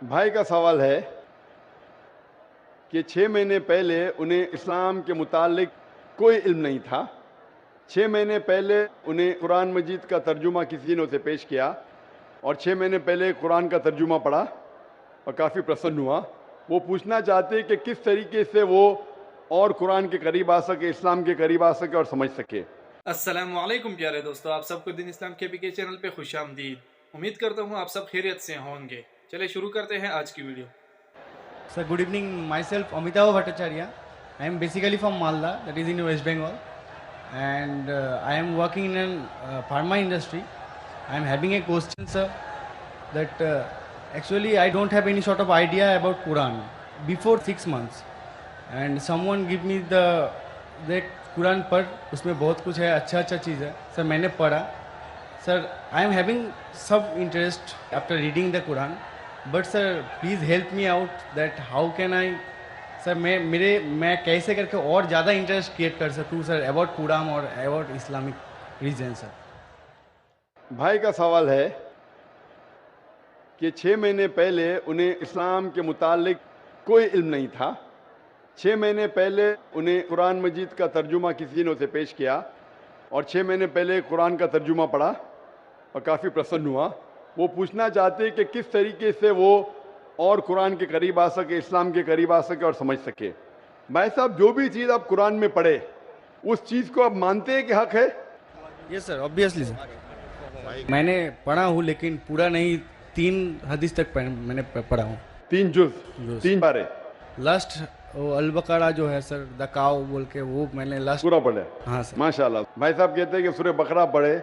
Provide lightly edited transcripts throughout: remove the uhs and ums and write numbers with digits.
بھائی کا سوال ہے کہ 6 مہینے پہلے انہیں اسلام کے متعلق کوئی علم نہیں تھا. 6 مہینے پہلے انہیں قرآن مجید کا ترجمہ کسی نے اسے پیش کیا اور 6 مہینے پہلے قرآن کا ترجمہ پڑھا اور کافی پرسن ہوا. وہ پوچھنا چاہتے کہ کس طریقے سے وہ اور قرآن کے قریب آ سکے، اسلام کے قریب آ سکے اور سمجھ سکے. السلام علیکم پیارے دوستو، آپ سب کو دین اسلام کے PK چینل پہ خوش آمدید. امید کرتا ہوں آپ سب خیریت سے ہوں گے. چلے شروع کرتے ہیں آج کی video. Sir, good evening. Myself, Amitabh Bhattacharya. I am basically from Malda, that is in West Bengal, and I am working in a pharma industry. I am having a question, sir, that actually I don't have any sort of idea about Quran before 6 months, and someone give me the Quran पर उसमें बहुत कुछ है, अच्छा चीज़ है. Sir मैंने पढ़ा. Sir, I am having some interest after reading the Quran. But sir, please help me out that how can I, sir, मैं कैसे करके और ज़्यादा इंटरेस्ट क्रिएट कर सकूँ सर अबाउट कुरान और अबाउट इस्लामिक रीजन सर. بھائی کا سوال ہے کہ 6 مہینے پہلے انہیں اسلام کے متعلق کوئی علم نہیں تھا. 6 مہینے پہلے انہیں قرآن مجید کا ترجمہ کسی نے اسے پیش کیا اور 6 مہینے پہلے قرآن کا ترجمہ پڑھا اور کافی پرسن ہوا. وہ پوچھنا چاہتے کہ کس طریقے سے وہ اور قرآن کے قریب آ سکے، اسلام کے قریب آ سکے اور سمجھ سکے. بھائی صاحب، جو بھی چیز آپ قرآن میں پڑھے اس چیز کو آپ مانتے ہیں کہ حق ہے؟ یس سر، آبویسلی سر. میں نے پڑھا ہوں لیکن پورا نہیں. 3 حدیث تک میں نے پڑھا ہوں. 3 جز، 3 بارے لاسٹ البقرہ جو ہے سر، دا کاؤ بول کے، وہ میں نے لاسٹ پورا پڑھے. ہاں سر. ماشاءاللہ. بھائی صاحب کہتے ہیں کہ سورہ بقرہ پڑھے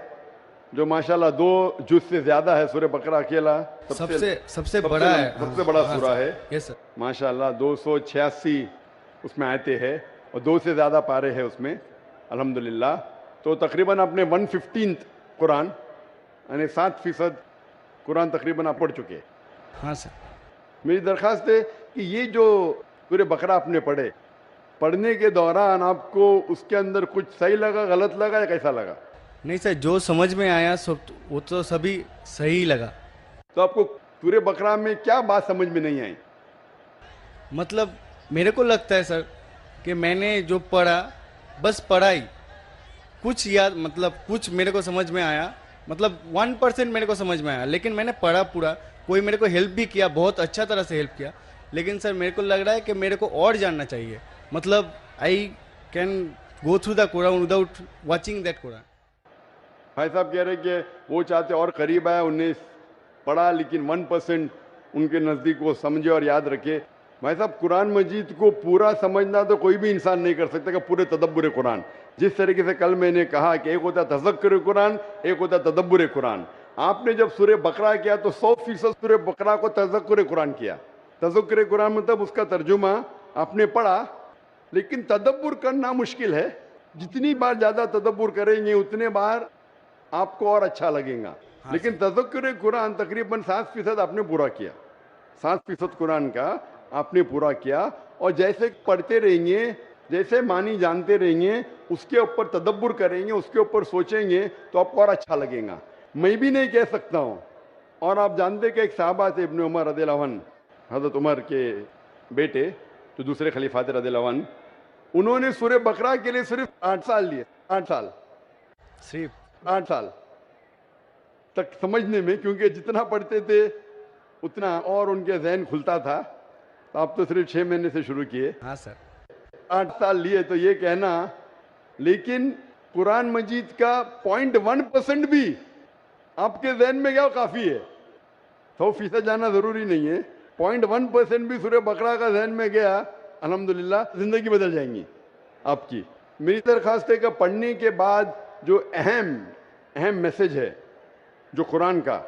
جو ماشاءاللہ 2 جز سے زیادہ ہے. سورہ بقرہ اکیلا سب سے بڑا ہے، سب سے بڑا سورہ ہے. یس سر. ماشاءاللہ 286 اس میں آیتیں ہیں اور 2 سے زیادہ پارے ہیں اس میں الحمدللہ. تو تقریباً اپنے 115 قرآن یعنی 7% قرآن تقریباً آپ پڑھ چکے. ہاں سر. میری درخواست ہے کہ یہ جو سورہ بقرہ آپ نے پڑھنے کے دوران آپ کو اس کے اندر کچھ صحیح لگا، غلط لگا یا کیسا لگا؟ نہیں سر، جو سمجھ میں آیا وہ تو سبھی صحیح لگا. تو آپ کو سورہ بقرہ میں کیا بات سمجھ میں نہیں آئی؟ مطلب میرے کو لگتا ہے سر کہ میں نے جو پڑھا بس پڑھا ہی، کچھ یاد، مطلب کچھ میرے کو سمجھ میں آیا، مطلب 1% میرے کو سمجھ میں آیا. لیکن میں نے پڑھا پورا. کوئی میرے کو ہیلپ بھی کیا، بہت اچھا طرح سے ہیلپ کیا. لیکن سر میرے کو لگ رہا ہے کہ میرے کو اور جاننا چاہیے. مطلب I can go through the Quran without watching that Quran. بھائی صاحب کہہ رہے کہ وہ چاہتے اور قریب آئے، انہیں پڑھا لیکن 1% ان کے نزدیک وہ سمجھے اور یاد رکھے. بھائی صاحب، قرآن مجید کو پورا سمجھنا تو کوئی بھی انسان نہیں کر سکتا کہ پورے تدبر قرآن. جس طریقے سے کل میں نے کہا کہ ایک ہوتا ہے تذکر قرآن، ایک ہوتا ہے تدبر قرآن. آپ نے جب سورہ بقرہ کیا تو 100% سورہ بقرہ کو تذکر قرآن کیا. تذکر قرآن مطلب اس کا ترجمہ آپ نے پڑھا لیکن تدبر کرنا مشکل ہے. جتنی بار زیادہ تدبر کریں گے اتنے بار آپ کو اور اچھا لگے گا. لیکن تذکر قرآن تقریباً 7% آپ نے پورا کیا. 7% قرآن کا آپ نے پورا کیا. اور جیسے پڑھتے رہیں گے، جیسے معنی جانتے رہیں گے، اس کے اوپر تدبر کریں گے، اس کے اوپر سوچیں گے تو آپ کو اور اچھا لگے گا. میں بھی نہیں کہہ سکتا ہوں. اور آپ جانتے کہ ایک صحابہ تھے ابن عمر رضی اللہ عنہ، حضرت عمر کے بیٹے جو دوسرے خلیفہ تھے رضی اللہ عنہ. انہوں نے سورہ بقرہ کے لیے صرف 8 سال لیے. 8 سال صرف 8 سال تک سمجھنے میں، کیونکہ جتنا پڑھتے تھے اتنا اور ان کے ذہن کھلتا تھا. آپ تو صرف 6 مہینے سے شروع کیے. ہاں سر. 8 سال لیے تو یہ کہنا، لیکن قرآن مجید کا 0.1% بھی آپ کے ذہن میں گیا کافی ہے. 100% جانا ضروری نہیں ہے. 0.1% بھی سورہ بقرہ کا ذہن میں گیا، الحمدللہ زندگی بدل جائیں گی آپ کی. میری درخواست ہے کہ پڑھنے کے بعد جو اہم میسج ہے جو قرآن کا،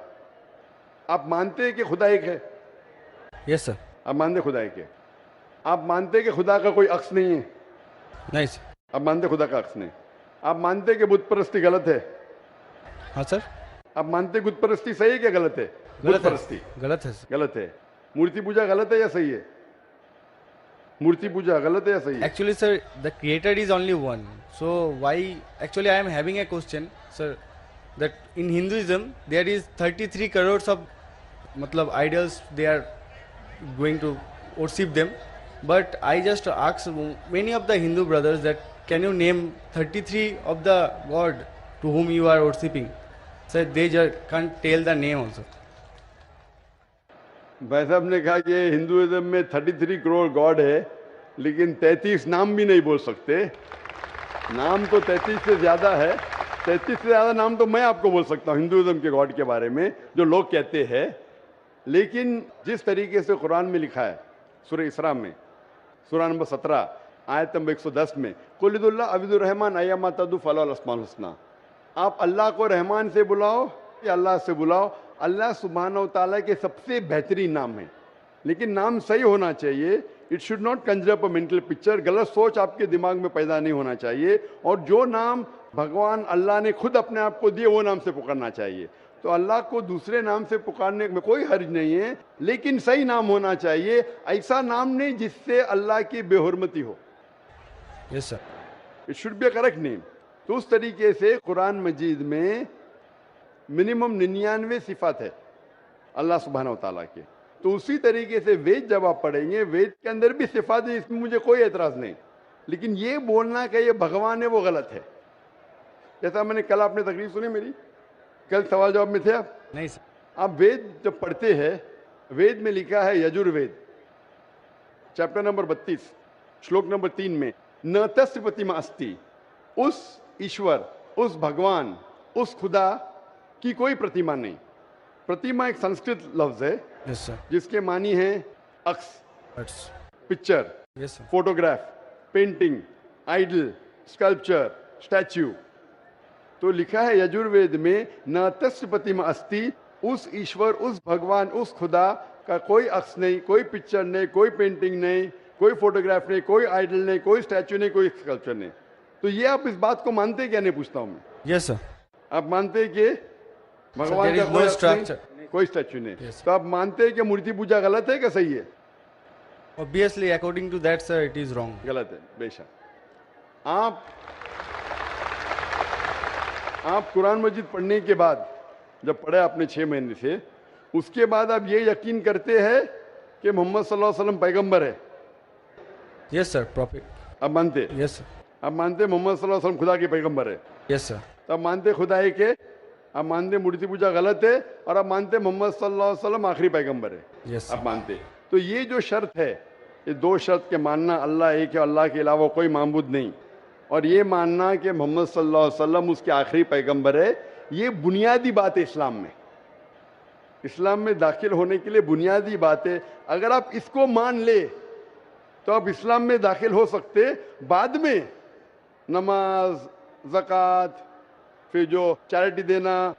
آپ مانتے ہیں کہ خدا ایک ہے؟ یس سر. آپ مانتے خدا ایک ہے؟ آپ مانتے ہیں کہ خدا کا کوئی عکس نہیں ہے؟ نہیں سر. آپ مانتے خدا کا عکس نہیں؟ آپ مانتے کہ بت پرستی غلط ہے؟ ہاں سر. آپ مانتے بت پرستی صحیح ہے کہ غلط ہے؟ بت پرستی غلط ہے سر. غلط ہے. مورتی پوجا غلط ہے یا صحیح ہے؟ مورتی پوجا غلط ہے یا صحیح ہے؟ Actually sir, the creator is only one. So why, actually I am having a question sir, that in Hinduism there is 33 crores of matlab idols they are going to worship them. But I just asked many of the Hindu brothers that can you name 33 of the God to whom you are worshipping? So they just can't tell the name also. भाई साहब ने कहा कि Hinduism में 33 crore God है, लेकिन 33 नाम भी नहीं बोल सकते। नाम तो 33 से ज़्यादा है, 33 से ज़्यादा नाम तो मैं आपको बोल सकता हूँ हिंदुइज्म के गॉड के बारे में जो लोग कहते हैं। लेकिन जिस तरीके से कुरान में लिखा है, सूरह इसरा में, सूरह नंबर 17 आयत नंबर 110 में, कुलिदुल्लाह अबिदुर रहमान अय्यमा तदु फलाहुल अस्माउल हुस्ना, आप अल्लाह को रहमान से बुलाओ या अल्लाह से बुलाओ, अल्लाह सुब्हानहू तआला के सबसे बेहतरीन नाम है। लेकिन नाम सही होना चाहिए। It should not Kanjar up a mental picture, गलत सोच आपके दिमाग में पैदा नहीं होना चाहिए। और जो नाम भगवान अल्लाह ने खुद अपने आप को दिए वो नाम से पुकारना चाहिए। तो अल्लाह को दूसरे नाम से पुकारने में कोई हर्ज नहीं है, लेकिन सही नाम होना चाहिए। ऐसा नाम नहीं जिससे अल्लाह की बेहुरमती हो। Yes sir. It should be a correct name. तो उस तरीके से कुरान मजीद में मिनिमम 99 सिफात है अल्लाह सुब्हानहू तआला के। तो उसी तरीके से वेद जब आप पढ़ेंगे, वेद के अंदर भी सिफात है, इसमें मुझे कोई एतराज़ नहीं। लेकिन ये बोलना कि ये भगवान है वो गलत है। जैसा मैंने कल, आपने तकरीर सुनी मेरी, कल सवाल जवाब में थे आप? नहीं सर। आप वेद जब पढ़ते हैं, वेद में लिखा है यजुर्वेद चैप्टर नंबर 32 श्लोक नंबर 3 में, न तस्य प्रतिमा अस्ति, उस ईश्वर, उस भगवान, उस खुदा की कोई प्रतिमा नहीं। प्रतिमा एक संस्कृत लफ्ज है Yes sir. जिसके मानी है अक्स, That's picture, yes sir. Photograph, painting, idol, sculpture, statue. तो लिखा है यजुर्वेद में, न तस्य प्रतिमा अस्ति, उस ईश्वर, उस भगवान, उस खुदा का कोई अक्स नहीं, कोई पिक्चर नहीं, कोई पेंटिंग नहीं, कोई फोटोग्राफ नहीं, कोई आइडल नहीं, कोई स्टैच्यू नहीं, कोई स्कल्पचर नहीं। तो ये आप इस बात को मानते क्या? नहीं पूछता हूँ मैं। Yes sir. आप मानते हैं कि भगवान there का is कोई no अक्स नहीं, structure. कोई स्टैच्यू नहीं। Yes. तो आप मानते हैं कि मूर्ति पूजा गलत है क्या सही है? Obviously, according to that sir, it is wrong. गलत है बेशक। आप कुरान मजीद पढ़ने के बाद, जब पढ़े आपने 6 महीने से, उसके बाद आप ये यकीन करते हैं कि मोहम्मद सल्लल्लाहु अलैहि वसल्लम पैगंबर है? Yes sir. Prophet. आप मानते? Yes sir. आप मानते मोहम्मद सल्लल्लाहु अलैहि वसल्लम खुदा के पैगंबर है? Yes sir. तो आप मानते खुदा है कि? आप मानते मूर्ति पूजा गलत है, और आप मानते मोहम्मद सल्लल्लाहु अलैहि वसल्लम आखिरी पैगंबर है? Yes sir. आप मानते। तो ये जो शर्त है, ये 2 शर्त के मानना, अल्लाह एक है, अल्लाह के अलावा कोई माबूद नहीं, और ये मानना कि मोहम्मद सल्लल्लाहु अलैहि वसल्लम उसके आखिरी पैगंबर है, ये बुनियादी बात है इस्लाम में। इस्लाम में दाखिल होने के लिए बुनियादी बात है। अगर आप इसको मान ले तो आप इस्लाम में दाखिल हो सकते। बाद में नमाज, ज़कात, फिर जो चैरिटी देना,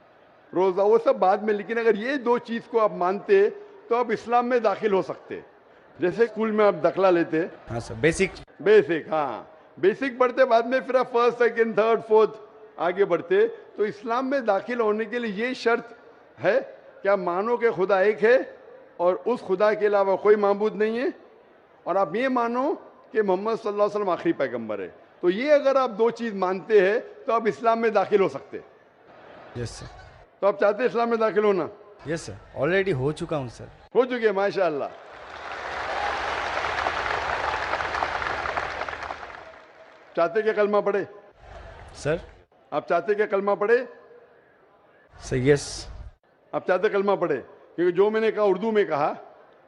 रोज़ा, वो सब बाद में। लेकिन अगर ये 2 चीज़ को आप मानते तो आप इस्लाम में दाखिल हो सकते। जैसे स्कूल में आप दाखिला लेते, हाँ सर, बेसिक, हाँ बेसिक पढ़ते, बाद में फिर आप फर्स्ट, सेकंड, थर्ड, फोर्थ आगे बढ़ते। तो इस्लाम में दाखिल होने के लिए ये शर्त है कि आप मानो कि खुदा एक है और उस खुदा के अलावा कोई माबूद नहीं है, और आप ये मानो कि मोहम्मद सल्लल्लाहु अलैहि वसल्लम आखिरी पैगंबर है। तो ये अगर आप 2 चीज़ मानते हैं तो आप इस्लाम में दाखिल हो सकते। Yes sir. तो आप चाहते हैं इस्लाम में दाखिल होना? यस सर, ऑलरेडी हो चुका हूँ सर। हो चुके हैं, माशाअल्लाह। चाहते क्या कलमा पढ़े? सर आप चाहते क्या कलमा पढ़े? Sir yes. आप चाहते कलमा पढ़े? क्योंकि जो मैंने कहा उर्दू में कहा,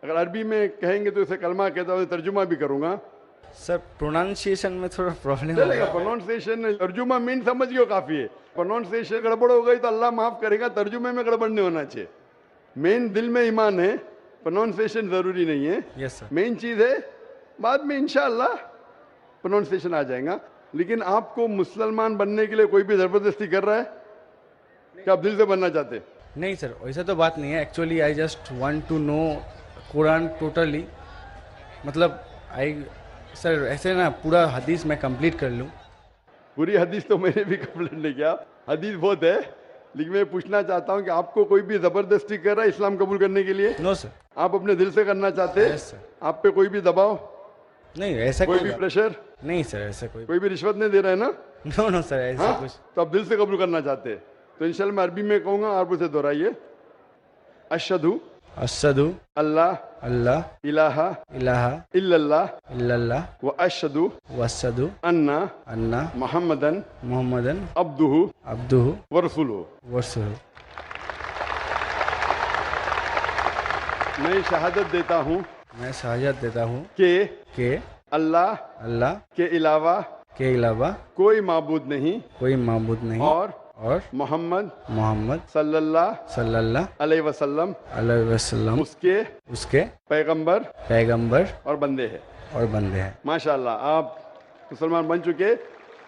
अगर अरबी में कहेंगे तो इसे कलमा कहता हूँ, तर्जुमा भी करूंगा। सर प्रोनाउंसिएशन में थोड़ा प्रॉब्लम चलेगा, प्रोनाउंसिएशन, तर्जुमा मीन समझ गए काफ़ी है। प्रोनाउंसिएशन गड़बड़ हो गई तो अल्लाह माफ़ करेगा, तर्जुमे में गड़बड़ नहीं होना चाहिए। मेन दिल में ईमान है, प्रोनाउंसिएशन ज़रूरी नहीं है। Yes sir. मेन चीज़ है, बाद में इंशाअल्लाह प्रोनाउंसिएशन आ जाएगा। लेकिन आपको मुसलमान बनने के लिए कोई भी ज़बरदस्ती कर रहा है कि आप दिल से बनना चाहते? नहीं सर, वैसा तो बात नहीं है। Actually I just want to know कुरान टोटली, मतलब आई सर ऐसे ना पूरा हदीस मैं कंप्लीट कर लूँ। पूरी हदीस तो मैंने भी कंप्लीट नहीं किया, हदीस बहुत है, लेकिन मैं पूछना चाहता हूँ कि आपको कोई भी ज़बरदस्ती कर रहा है इस्लाम कबूल करने के लिए? No sir. आप अपने दिल से करना चाहते हैं? Yes sir. आप पे कोई भी दबाव, नहीं ऐसा कोई भी प्रेशर? नहीं सर, ऐसा कोई भी रिश्वत नहीं दे रहा है ना? नो नो सर, ऐसा हाँ? कुछ। तो आप दिल से कबूल करना चाहते हैं तो इंशाल्लाह मैं अरबी में कहूँगा, आप उसे दोहराइए। अशहदु अशहदु अल्लाह अल्लाह इलाहा इलाहा इल्लल्लाह इल्लल्लाह व अशहदु वअशहदु अन्ना अन्ना मुहम्मदन मुहम्मदन अब्दुहु अब्दुहु व रसूलुहु। वरसूलुहु। मैं शहादत देता हूँ मैं शहादत देता हूँ कि अल्लाह के अलावा के अलावा कोई माबूद नहीं कोई माबूद नहीं और मोहम्मद मोहम्मद सल्लल्लाहु अलैहि वसल्लम वसल्लम उसके पैगंबर और बंदे हैं। हैं। माशाल्लाह आप मुसलमान बन चुके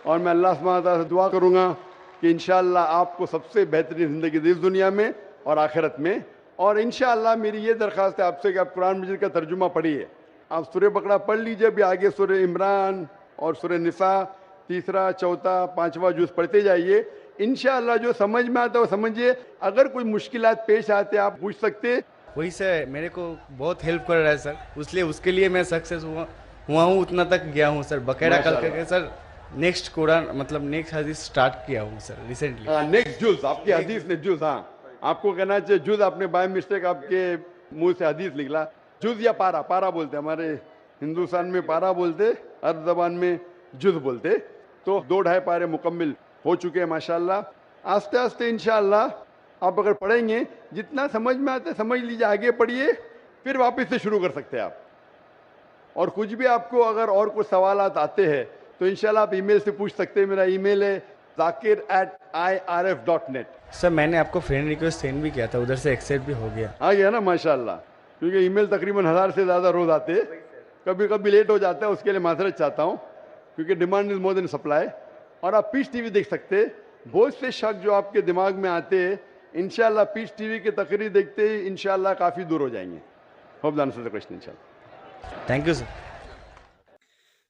और मैं अल्लाह सुब्हानहू व तआला से दुआ करूँगा कि इंशाअल्लाह आपको सबसे बेहतरीन ज़िंदगी दी इस दुनिया में और आखिरत में। और इंशाअल्लाह मेरी ये दरख्वास्त है आपसे कि आप कुरान मजीद का तर्जुमा पढ़िए। आप सूरह बकरा पढ़ लीजिए, भी आगे सूरह इमरान और सूरह निसा तीसरा चौथा पांचवा जुज़ पढ़ते जाइए। इंशाअल्लाह जो समझ में आता है वो समझिए। अगर कोई मुश्किलात पेश आते आप पूछ सकते। वही सर मेरे को बहुत हेल्प कर रहा है सर, इसलिए उसके लिए मैं सक्सेस हुआ हूँ, उतना तक गया हूँ सर। बकायदा कल करके सर नेक्स्ट कुरान मतलब नेक्स्ट हदीस स्टार्ट किया हूँ सर रिसेंटली। नेक्स्ट जुज़ आपकी हदीस ने जुज़, हाँ आपको कहना चाहिए जुज़, आपने बाय मिस्टेक आपके मुंह से हदीस निकला। जुज़ या पारा बोलते, हमारे हिंदुस्तान में पारा बोलते, अरब ज़बान में जुज़ बोलते। तो 2-2.5 पारे मुकम्मिल हो चुके हैं माशाल्लाह। आस्ते आस्ते इंशाअल्लाह आप अगर पढ़ेंगे जितना समझ में आता है समझ लीजिए, आगे पढ़िए, फिर वापस से शुरू कर सकते हैं आप। और कुछ भी आपको अगर और कुछ सवालात आते हैं तो इंशाल्लाह आप ईमेल से पूछ सकते हैं। मेरा ईमेल है zakir@irf.net। सर मैंने आपको फ्रेंड रिक्वेस्ट सेंड भी किया था, उधर से एक्सेप्ट भी हो गया। आ गया ना माशाल्लाह, क्योंकि ईमेल तकरीबन 1000 से ज़्यादा रोज़ आते हैं। कभी कभी लेट हो जाता है, उसके लिए माजरत चाहता हूँ, क्योंकि demand is more than supply. और आप पीस टीवी देख सकते हैं। बहुत से शक जो आपके दिमाग में आते हैं इंशाल्लाह पीस टीवी की तकरीर देखते ही इंशाल्लाह काफ़ी दूर हो जाएंगे। Hope the answer the question इंशाल्लाह। Thank you sir.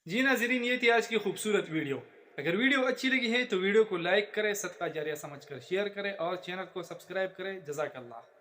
जी नाज़रीन, ये थी आज की खूबसूरत वीडियो। अगर वीडियो अच्छी लगी है तो वीडियो को लाइक करें, सदका जारिया समझकर शेयर करें और चैनल को सब्सक्राइब करें। जज़ाकल्लाह।